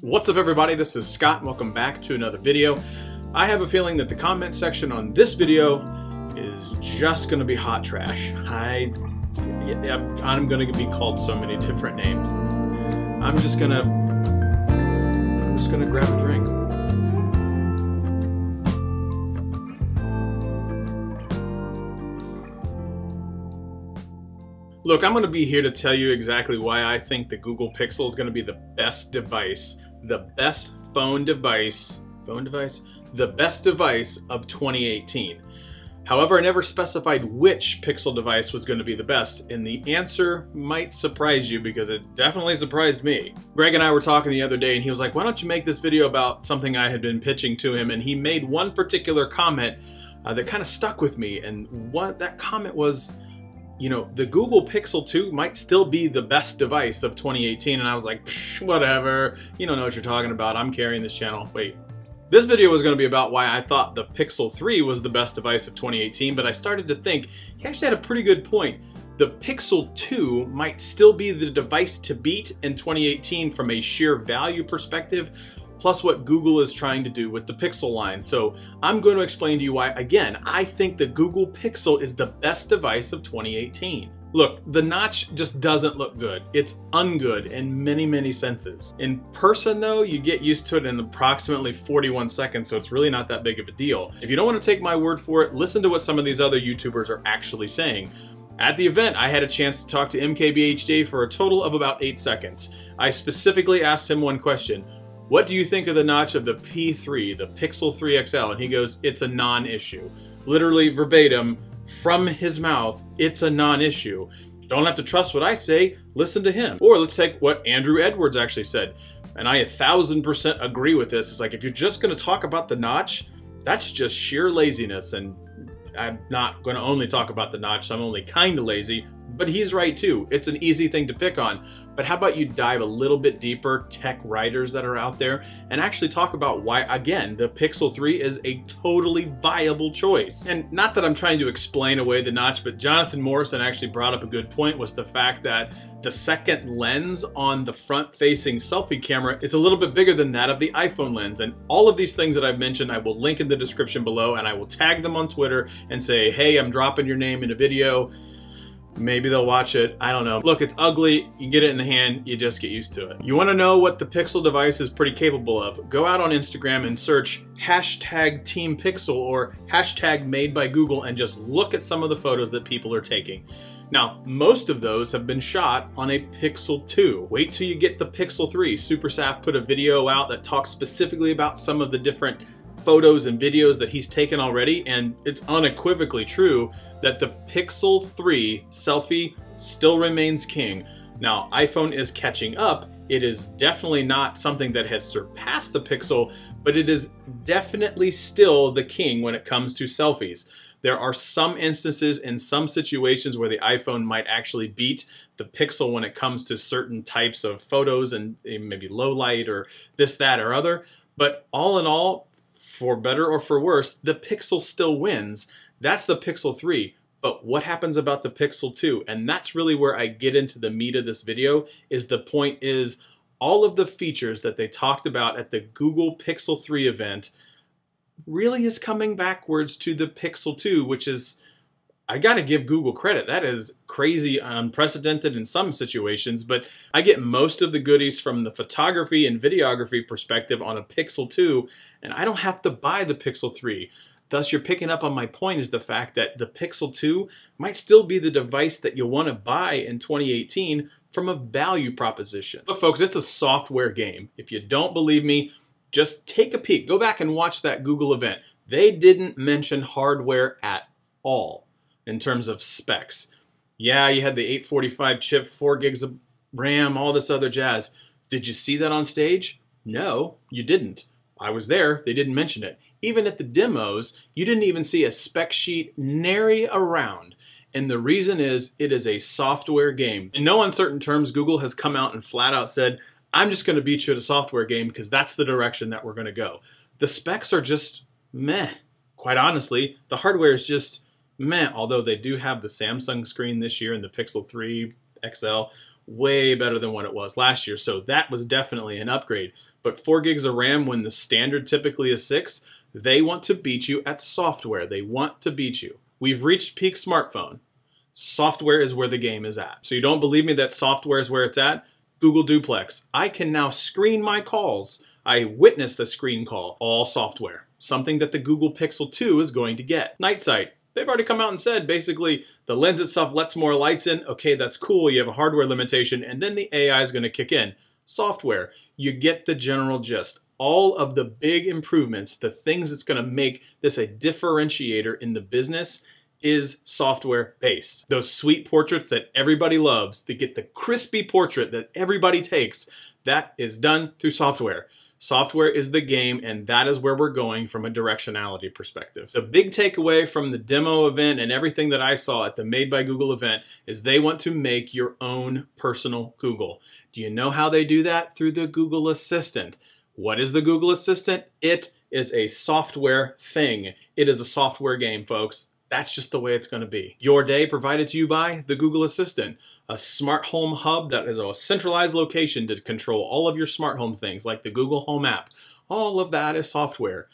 What's up everybody, this is Scott and welcome back to another video. I have a feeling that the comment section on this video is just going to be hot trash. I'm going to be called so many different names. I'm just gonna grab a drink. Look, I'm going to be here to tell you exactly why I think the Google Pixel is going to be the best device, the best the best device of 2018. However, I never specified which Pixel device was going to be the best, and the answer might surprise you because it definitely surprised me. Greg and I were talking the other day and he was like, why don't you make this video about something I had been pitching to him, and he made one particular comment that kind of stuck with me, and what that comment was, you know, the Google Pixel 2 might still be the best device of 2018, and I was like, whatever, you don't know what you're talking about, I'm carrying this channel. Wait. This video was going to be about why I thought the Pixel 3 was the best device of 2018, but I started to think, he actually had a pretty good point. The Pixel 2 might still be the device to beat in 2018 from a sheer value perspective, plus what Google is trying to do with the Pixel line. So I'm going to explain to you why, again, I think the Google Pixel is the best device of 2018. Look, the notch just doesn't look good. It's ungood in many, many senses. In person though, you get used to it in approximately 41 seconds, so it's really not that big of a deal. If you don't want to take my word for it, listen to what some of these other YouTubers are actually saying. At the event, I had a chance to talk to MKBHD for a total of about 8 seconds. I specifically asked him one question. What do you think of the notch of the P3, the Pixel 3 XL? And he goes, it's a non-issue. Literally verbatim, from his mouth, it's a non-issue. Don't have to trust what I say, listen to him. Or let's take what Andru Edwards actually said. And I 1000% agree with this. It's like, if you're just gonna talk about the notch, that's just sheer laziness. And I'm not gonna only talk about the notch, so I'm only kinda lazy, but he's right too. It's an easy thing to pick on. But how about you dive a little bit deeper, tech writers that are out there, and actually talk about why, again, the Pixel 3 is a totally viable choice. And not that I'm trying to explain away the notch, but Johnathan Morrison actually brought up a good point, was the fact that the second lens on the front-facing selfie camera is a little bit bigger than that of the iPhone lens. And all of these things that I've mentioned, I will link in the description below, and I will tag them on Twitter and say, hey, I'm dropping your name in a video. Maybe they'll watch it, I don't know. Look, it's ugly, you get it in the hand, you just get used to it. You wanna know what the Pixel device is pretty capable of? Go out on Instagram and search hashtag Team Pixel or hashtag Made by Google and just look at some of the photos that people are taking. Now, most of those have been shot on a Pixel 2. Wait till you get the Pixel 3. SuperSaf put a video out that talks specifically about some of the different photos and videos that he's taken already, and it's unequivocally true that the Pixel 3 selfie still remains king. Now, iPhone is catching up. It is definitely not something that has surpassed the Pixel, but it is definitely still the king when it comes to selfies. There are some instances in some situations where the iPhone might actually beat the Pixel when it comes to certain types of photos and maybe low light or this, that, or other. But all in all, for better or for worse, the Pixel still wins. That's the Pixel 3. But what happens about the Pixel 2? And that's really where I get into the meat of this video, is the point is all of the features that they talked about at the Google Pixel 3 event really is coming backwards to the Pixel 2, which is, I gotta give Google credit. That is crazy, unprecedented in some situations, but I get most of the goodies from the photography and videography perspective on a Pixel 2, and I don't have to buy the Pixel 3. Thus, you're picking up on my point, is the fact that the Pixel 2 might still be the device that you'll want to buy in 2018 from a value proposition. Look, folks, it's a software game. If you don't believe me, just take a peek. Go back and watch that Google event. They didn't mention hardware at all in terms of specs. Yeah, you had the 845 chip, 4 gigs of RAM, all this other jazz. Did you see that on stage? No, you didn't. I was there, they didn't mention it. Even at the demos, you didn't even see a spec sheet nary around. And the reason is, it is a software game. In no uncertain terms, Google has come out and flat out said, I'm just gonna beat you at a software game because that's the direction that we're gonna go. The specs are just meh. Quite honestly, the hardware is just meh, although they do have the Samsung screen this year and the Pixel 3 XL, way better than what it was last year. So that was definitely an upgrade. but 4 gigs of RAM when the standard typically is 6, they want to beat you at software. They want to beat you. We've reached peak smartphone. Software is where the game is at. So you don't believe me that software is where it's at? Google Duplex. I can now screen my calls. I witnessed a screen call, all software. Something that the Google Pixel 2 is going to get. Night sight. They've already come out and said basically the lens itself lets more lights in. Okay, that's cool. You have a hardware limitation, and then the AI is going to kick in. Software. You get the general gist. All of the big improvements, the things that's going to make this a differentiator in the business is software based. Those sweet portraits that everybody loves, to get the crispy portrait that everybody takes, that is done through software. Software is the game, and that is where we're going from a directionality perspective. The big takeaway from the demo event and everything that I saw at the Made by Google event is they want to make your own personal Google. Do you know how they do that? Through the Google Assistant. What is the Google Assistant? It is a software thing. It is a software game, folks. That's just the way it's going to be. Your day provided to you by the Google Assistant, a smart home hub that is a centralized location to control all of your smart home things like the Google Home app. All of that is software.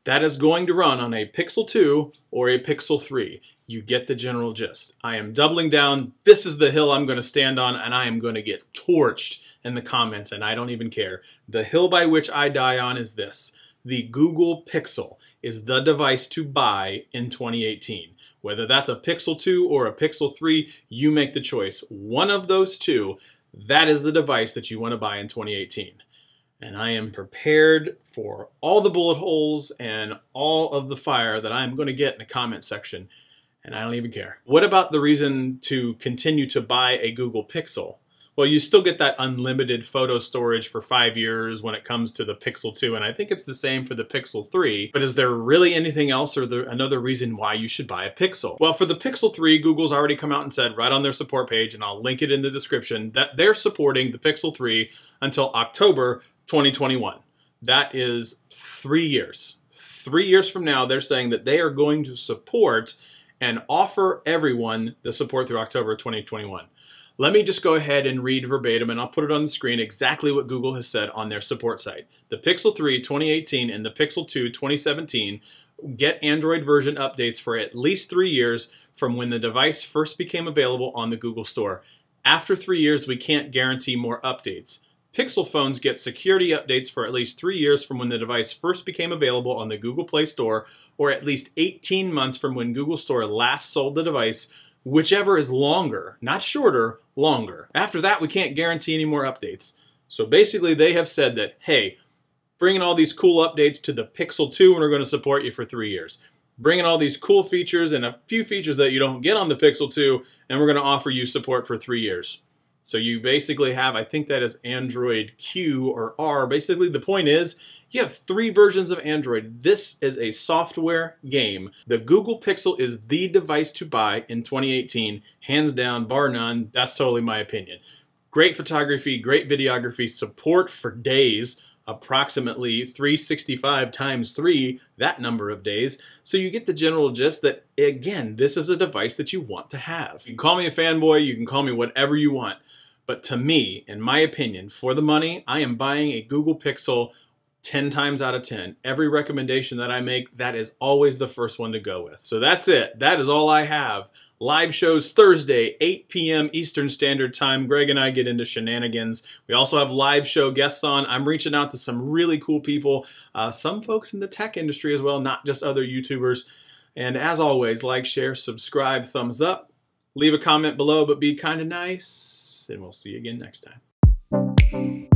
That is going to run on a Pixel 2 or a Pixel 3. You get the general gist. I am doubling down. This is the hill I'm going to stand on, and I am going to get torched in the comments, and I don't even care. The hill by which I die on is this. The Google Pixel is the device to buy in 2018. Whether that's a Pixel 2 or a Pixel 3, you make the choice. One of those two, that is the device that you want to buy in 2018. And I am prepared for all the bullet holes and all of the fire that I'm going to get in the comment section. And I don't even care. What about the reason to continue to buy a Google Pixel? Well, you still get that unlimited photo storage for 5 years when it comes to the Pixel 2, and I think it's the same for the Pixel 3. But is there really anything else or another reason why you should buy a Pixel? Well, for the Pixel 3, Google's already come out and said right on their support page, and I'll link it in the description, that they're supporting the Pixel 3 until October 2021. That is 3 years. 3 years from now, they're saying that they are going to support and offer everyone the support through October 2021. Let me just go ahead and read verbatim, and I'll put it on the screen exactly what Google has said on their support site. The Pixel 3 2018 and the Pixel 2 2017 get Android version updates for at least 3 years from when the device first became available on the Google Store. After 3 years, we can't guarantee more updates. Pixel phones get security updates for at least 3 years from when the device first became available on the Google Play Store, or at least 18 months from when Google Store last sold the device, whichever is longer, not shorter, longer. After that, we can't guarantee any more updates. So basically, they have said that, hey, bring in all these cool updates to the Pixel 2 and we're going to support you for 3 years. Bring in all these cool features and a few features that you don't get on the Pixel 2 and we're going to offer you support for 3 years. So you basically have, I think that is Android Q or R. Basically, the point is, you have 3 versions of Android. This is a software game. The Google Pixel is the device to buy in 2018, hands down, bar none. That's totally my opinion. Great photography, great videography, support for days, approximately 365 times 3, that number of days. So you get the general gist that, again, this is a device that you want to have. You can call me a fanboy, you can call me whatever you want. But to me, in my opinion, for the money, I am buying a Google Pixel 10 times out of 10. Every recommendation that I make, that is always the first one to go with. So that's it. That is all I have. Live shows Thursday, 8 p.m. Eastern Standard Time. Greg and I get into shenanigans. We also have live show guests on. I'm reaching out to some really cool people, some folks in the tech industry as well, not just other YouTubers. And as always, like, share, subscribe, thumbs up. Leave a comment below, but be kind of nice. And we'll see you again next time.